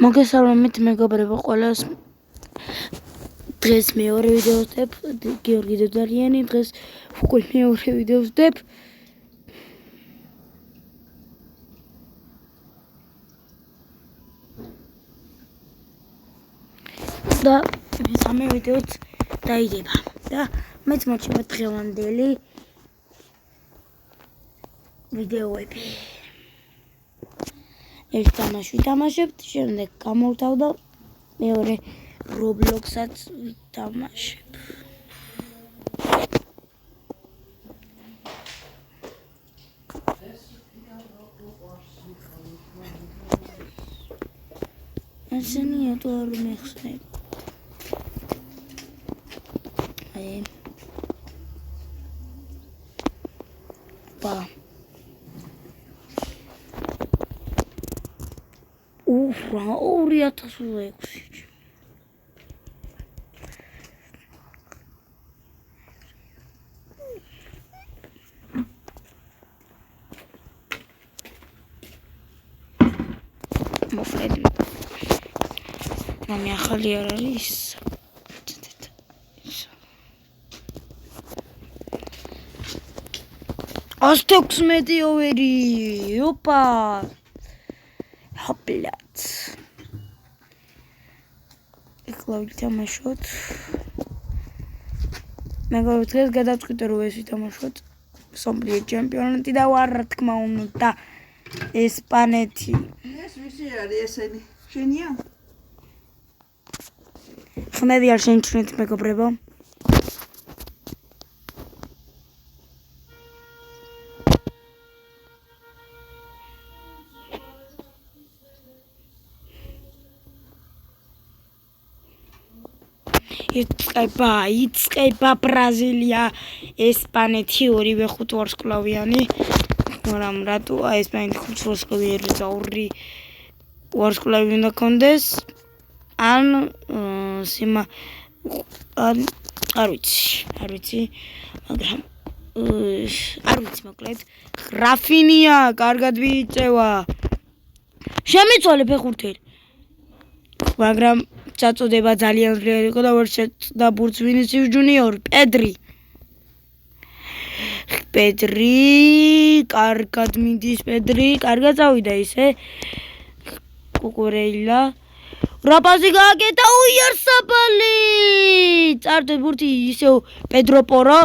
მოგესალმებით მეგობრებო ყველას. დღეს მეორე ვიდეოს ვდებ, გიორგი დედალიანი, დღეს უკვე მეორე ვიდეოს ვდებ. და მესამე ვიდეოც დაიდება. და მეც მოჩება დღევანდელი ვიდეოები. ერთ თამაში ვთამაშებთ, შემდეგ გამოვთავ და მეორე Roblox-აც ვთამაშებ. ასენია თუ არ მეხსნებ. Ба. Уфра, 2006. მოკლედ მე ახალი არ არის. Астексмеди овери. Опа. Хопляц. Ეხლა ვითამაშოთ. მეგობრებო, დღეს გადავწყვიტე რომ ეს ვითამაშოთ. სომპლიე ჩემპიონატი და ვარ რა თქმა უნდა ესპანეთი. ეს ვისი არის ესენი? შენია? ხმები არ შენჩნეთ მეგობრებო. იწყება ბრაზილია, ესპანეთი, ორივე ხუთვარსკვლავიანი. მაგრამ რატოა ესპანეთი ხუთვარსკვლავიანი და ორი ვარსკვლავი უნდა კონდეს? ან არ ვიცი, მაგრამ არ ვიცი მოკლედ. რაფინია, კარგად ვიიწევა. შემიცვალე ფეხბურთელი. მაგრამ წაწოდება ძალიან ძლიერი იყო და ვერ შეწდა ბურთს ვინისიუს ჯუნიორი, პედრი, კარგად მიდის პედრი, კარგად წავიდა ისე. კუკურეილა. რაპაზი გააკეთა უიარსაბალი. წარდე ბურთი ისევ პედრო პორო.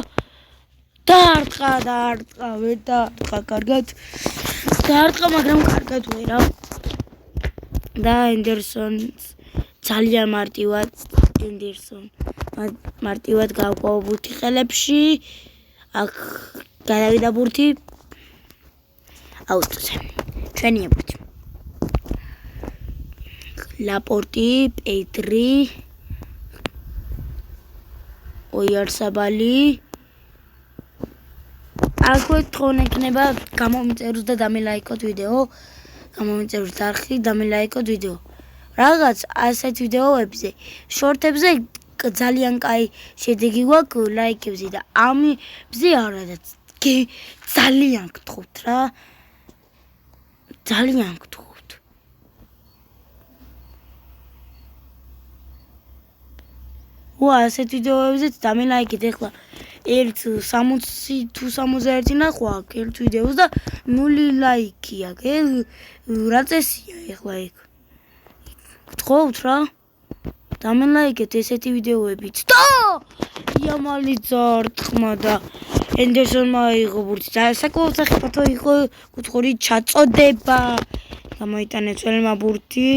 დაარტყა, კარგად. დაარტყა, მაგრამ კარგად ვერა. და ენდერსონს ძალიან მარტივად გავყვა ბურთი ხელებში. აქ გადავიდა ბურთი აუტოზე. ჩვენია ბურთი. ლაპორტი, პედრი, ოიარსაბალი. აქვე თხონ ექნება გამომწეროს და დამილაიკოთ ვიდეო. გამომწეროს არხი, დამილაიკოთ ვიდეო. რაღაც ასეთ ვიდეოებზე, შორტებზე ძალიან კაი შედეგი გვაქვს ლაიქებზე და ამებზე არადაც ძალიან გთხოვთ რა. ძალიან გთხოვთ. ასეთ ვიდეოებზეც დამილაიქეთ ეხლა. ერთ 60 თუ 61 ნახვა აქვს ერთ ვიდეოს და 0 ლაიქი აქვს. რა წესია ეხლა ეგ? გთხოვთ რა. დამილაიქეთ ესეთი ვიდეოებიც. და იამალი ძარტყმა და ენდერსონმა აიღო ბურთი. საკმაოდ სახიფათო იყო კუთხური ჩაწოდება. გამოიტანა ძველმა ბურთი.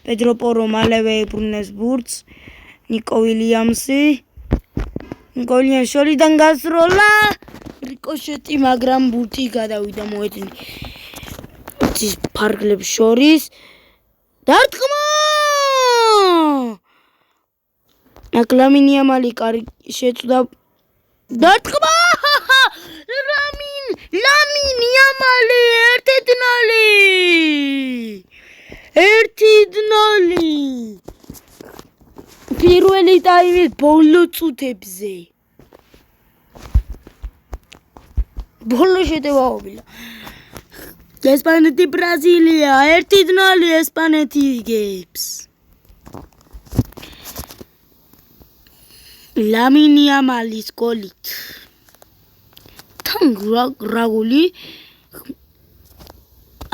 პედრო პორო მალევე ებრუნეს ბურთს. ნიკო ვილიამსი. შორიდან გასროლა. რიკოშეტი, მაგრამ ბურთი გადავიდა მოედნი. ის ფარგლებს შორის. დარტყმა! ლამინ იამალი შეწვდა. დარტყმა! ლამინ იამალი 1-0. პირველი ტაიმის ბოლო წუთებზე. ბოლო შეტევა ობილა. ესპანეთი ბრაზილია 1-0 ესპანეთი იგებს ლამინი ამალის გოლით თან გრაგული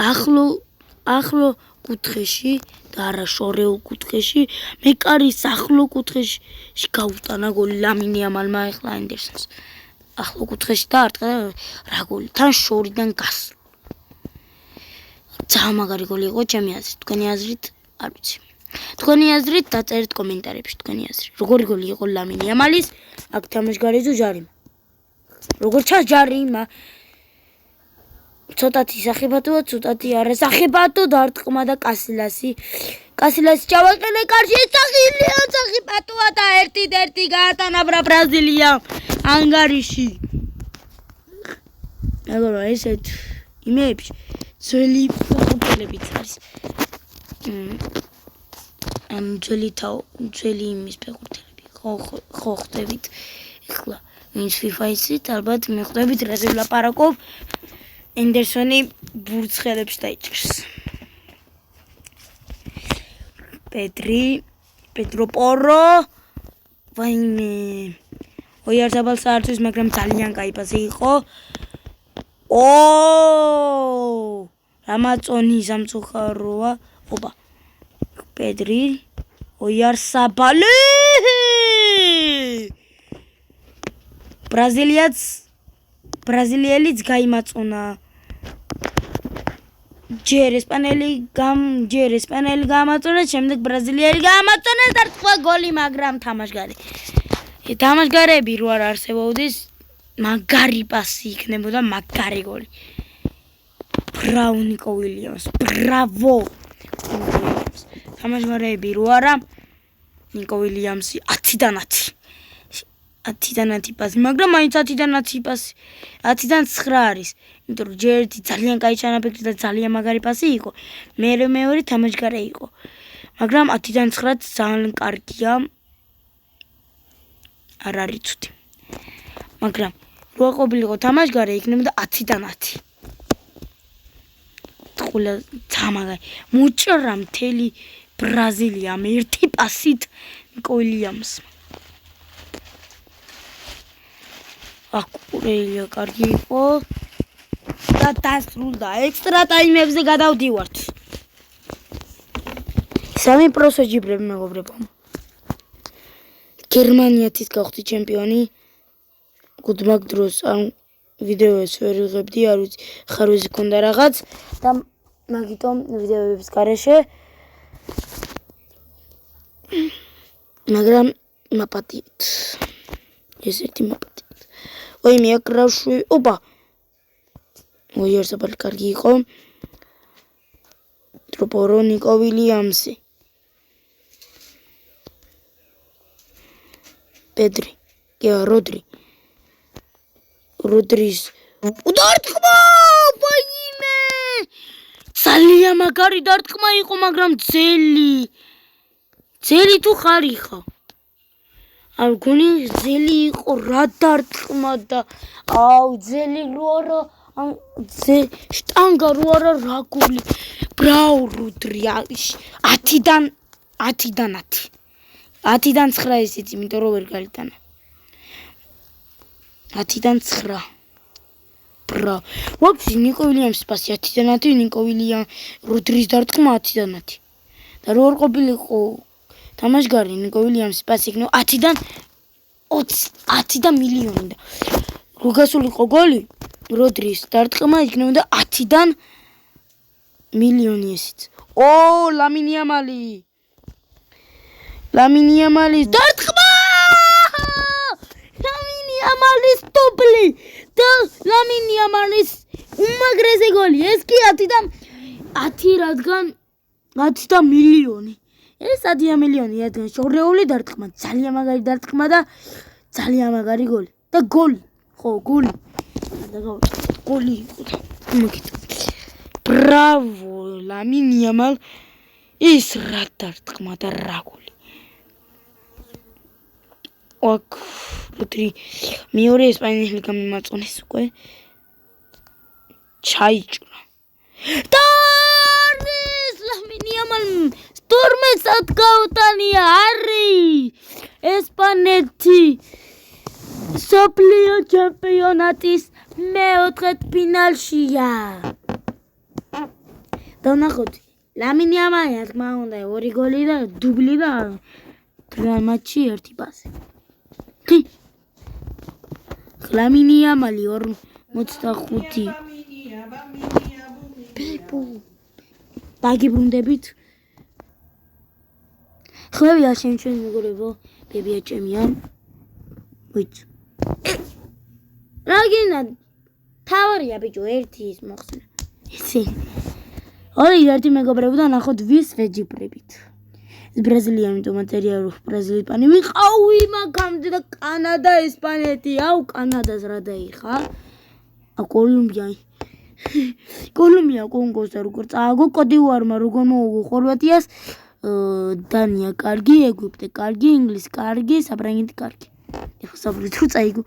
ახლო კუთხეში და არა შორეულ კუთხეში მეკარის ახლო კუთხეში გაუტანა გოლი ლამინი ამალმა ეხლა ანდერსონს ახლო კუთხეში დაარტყა რა გოლი თან შორიდან გასულ ძალიან მაგარი გოლი იყო ჩემი აზრით თქვენი აზრით არ ვიცი თქვენი აზრით დაწერეთ კომენტარებში თქვენი აზრი როგორი გოლი იყო ლამინი ამალის აქ თამაშგარი თუ ჯარიმა როგორ ჩას ჯარიმა ცოტათი სახებათოა ცოტათი არა სახებათო დარტყმა და კასილასი ჩავაყენე კარში სახილია სახებათოა და 1-1 გაატანა ბრაზილია ანგარიში მეგობრებო ესეთ იმეებში ძველი ფეხბურთელებიც არის ძველი იმის ფეხბურთელები ხო ხდებით ეხლა ვინც FIFA-ით ალბათ მეხვდებით რაზე ვლაპარაკობ ანდერსონი ბურცხელებს დაიჭერს პედრო პორო ვაიმე ოიარსაბალს ართვის მაგრამ ძალიან კაი პასი იყო რამაწონი სამწუხაროა ოპა პედრი ოიარსაბალი ბრაზილიელიც გაიმაწონა ჯერ ესპანელი გამაწონა შემდეგ ბრაზილიელი გამაწონა და თქვა გოლი მაგრამ თამაშგარები რო არ არსებობდეს მაგარი პასი იქნებოდა მაგარი გოლი ბრავო ნიკო უილიამს ბრავო თამაშგარები რო არა ნიკო უილიამსი 10-დან 10 პასი მაგრამ მაინც 10-დან 10 პასი 10-დან 9 არის იმიტომ რომ ჯერ ერთი ძალიან კაი ჩანაფიქრი და ძალიან მაგარი პასი იყო მეორე თამაშგარე იყო მაგრამ 10-დან 9 ძალიან კარგია არ არის ცუდი მაგრამ რო ყოფილიყო თამაშგარე იქნებოდა 10-დან 10 თქულა თამაგარი მოჭრა მთელი ბრაზილია მე ერთი პასით ნიკო უილიამს აკურელია კარგი იყო და დასრულდა ექსტრა ტაიმებზე გადავდივართ სამი პროსო ჯიბრები მეგობრებო გერმანიათის გავხდი ჩემპიონი გუდმაგ დროს ან ვიდეოებს ვერ ვიღებდი არ ვიცი ხარვეზი ქონდა რაღაც და მაგიტომ ვიდეოების გარეშე მაგრამ მაპატიეთ ეს ერთი მაპატიეთ ვაიმე აკრავშვი ოპა ოიარსაბალი კარგი იყო ტროპორო ნიკო უილიამსი პედრი როდრის დარტყმა ვაიმე ძალიან მაგარი დარტყმა იყო მაგრამ ძელი თუ ხარიხა არ გონი ძელი იყო რა დარტყმა და ძელი რო არა შტანგა რო არა რა გული ბრავ რუდრი 10-დან 9 ისიც იმიტომ რომ ვერ გაიტანა 10-დან 9 ბრავ ვაფშე ნიკო უილიამსის პასი 10-დან 10 ნიკო უილიამ რუდრის დარტყმა 10-დან 10 და რო არ ყოფილიყო თამაშგარი ნიკო უილიამსის პასი იქნება 10-დან 10 მილიონი და რო გასულიყო გოლი როდრის დარტყმა იქნებოდა 10-დან მილიონი ესეც ლამინი ამალის დარტყმა ლამინი ამალის დუბლი და ლამინი ამალის უმაგრესი გოლი ეს კი 10-დან 10 რადგან 10 მილიონი ეს 10 მილიონი რადგან შორეული დარტყმა ძალიან მაგარი დარტყმა და ძალიან მაგარი გოლი და გოლი ბრავო ლამინი ამალ ის რა დარტყმა და რა გოლი მეორე ესპანელი გამიმაწონეს უკვე ჩაიჭრა ტარდის ლამინ იამალ სტორმეცად გაუტანია არის ესპანეთი სოფლიო ჩემპიონატის მეოთხე ფინალშია დანახოთ ლამინ იამალი რა თქმა უნდა 2 გოლი და დუბლი და დღევანდელ მატჩში 1 პასი ლამინ იამალი 45 პიპუ დაგიბრუნდებით ხვევია შენ მეგობრებო ბებია ჩემია ვიც რაგინა თავარია ბიჭო ერთი ის მოხსნა იცი ორი ერთი მეგობრებო და ნახოთ ვის ვეჯიბრებით ბრაზილია იმიტომ მატერიალურ ბრაზილიპანი ვიყავი მაგამდე და კანადა ესპანეთი აუ კანადას რა დაიხა კოლუმბია კონგოს და როგორ წააგო კოდივუარმა როგორ მოუგო ხორვატიას დანია კარგი ეგვიპტე კარგი ინგლისი კარგი საფრანგეთი კარგი ეხლა საბრი თუ წაიგო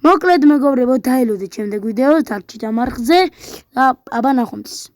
მოკლედ მეგობრებო დაელოდეთ შემდეგ ვიდეოს დარჩით ამ არხზე და აბა ნახვამდის